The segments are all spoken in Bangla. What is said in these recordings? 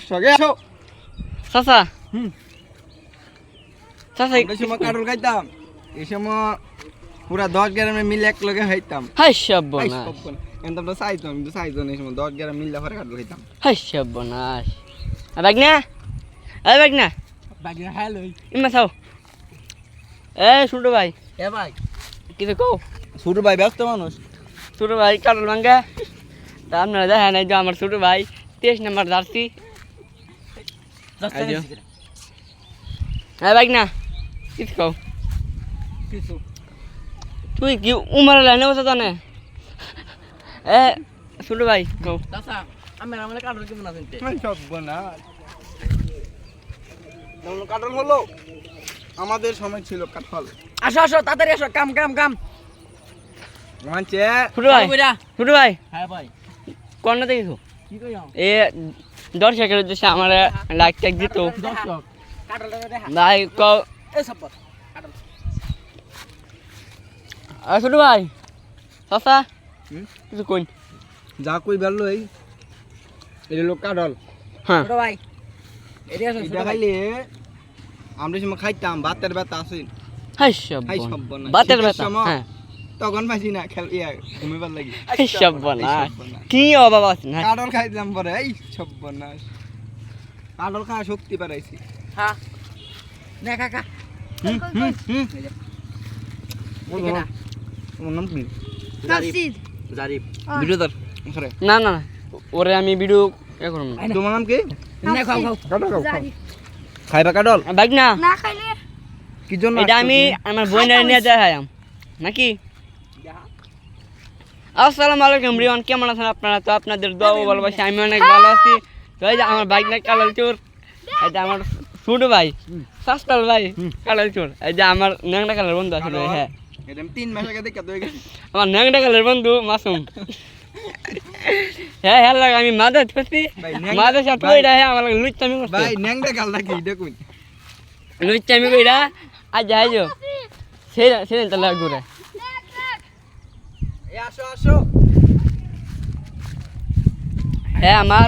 সগে আসো চাচা চাচা এই সময় কাটল খাইতাম এই সময় পুরা 10 গ্রামে মিলে এক লগে খাইতাম হাই সর্বনাশ কিন্তু আমরা চাইতাম কিন্তু চাইতাম এই সময় 10 গ্রাম মিলে পরে কাটল খাইতাম হাই সর্বনাশ বাগনা এই বাগনা বাগিরা হ্যালো ইমা চাও এ ছোট ভাই এ ভাই কিছু কও ছোট ভাই ব্যস্ত মানুষ ছোট ভাই কাটল ভাঙ্গা তা আপনারা দেখেন এই যে আমার ছোট ভাই 23 নম্বর জার্সি হ্যাঁ বাগনা কিছু কও কিছু তুই কি উমার লাইনে বসে জানে এ ছোট ভাই কও চাচা আমি আমাদের কাটল কেমন আছেন তে সব বনা যেমন কাটল হলো আমাদের সময় ছিল কাটল আসো আসো তাড়াতাড়ি আসো কাম কাম কাম মানছে ছোট ভাই ছোট ভাই হ্যাঁ ভাই কোন না দেখিস কি কইও এ দর্শকের উদ্দেশ্যে আমার লাইক ট্যাগ দিত দর্শক কাটলটা দেখা ভাই কও এ সপত কাটল ছোট ভাই চাচা কিছু কই যা কই বেরলো এই এটা লোক কাটল হ্যাঁ ছোট ভাই এটা খাইলে আমরা সময় খাইতাম ভাতের ব্যথা আছে হাই হাই সব সব্বনা বাতের ব্যথা হ্যাঁ তখন পাইছি না খেল ঘুমিবার লাগি হাই সর্বনাশ কি অভাব আছে না কাটল খাইলাম পরে এই সব্বনাশ কাটল খাওয়া শক্তি পারাইছি হ্যাঁ নে কাকা তোমার নাম কি জারিফ ভিডিও ধর সরে না না ওরে আমি ভিডিও এ করব না তোমার নাম কি নে খাও খাও কাটল খাও খাইবা কাটল বাগ না না খাইলে কি জন্য এটা আমি আমার বোনের নিয়ে যাই নাকি আসসালামু আলাইকুম রিওয়ান কেমন আছেন আপনারা তো আপনাদের দোয়া ও ভালোবাসা আমি অনেক ভালো আছি তো এই যে আমার বাইক না কালার চোর এটা আমার ছোট ভাই সাস্তাল ভাই কালার চোর এই যে আমার ন্যাংটা কালার বন্ধু আছে হ্যাঁ এটা 3 মাস আগে দেখে তো গেছি আমার ন্যাংটা কালার বন্ধু মাসুম হ্যাঁ হ্যাঁ লাগে আমি মাদার করছি মাদার সাথে কইরা হ্যাঁ আমার লুচ্চামি করছে ভাই ন্যাংটা গালটা কি দেখুন লুচ্চামি কইরা আজ যাইজো সেই তাহলে ঘুরে এ আসো আসো হ্যাঁ আমার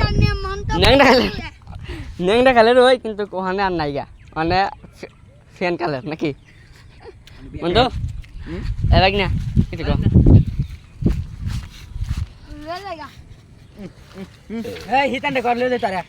ন্যাংটা কালার হয় কিন্তু ওখানে আর নাইগা মানে ফ্যান কালার নাকি বন্ধু এ লাগ না কিছু কো লে লাগা এই হিতান্ডে করলে তারা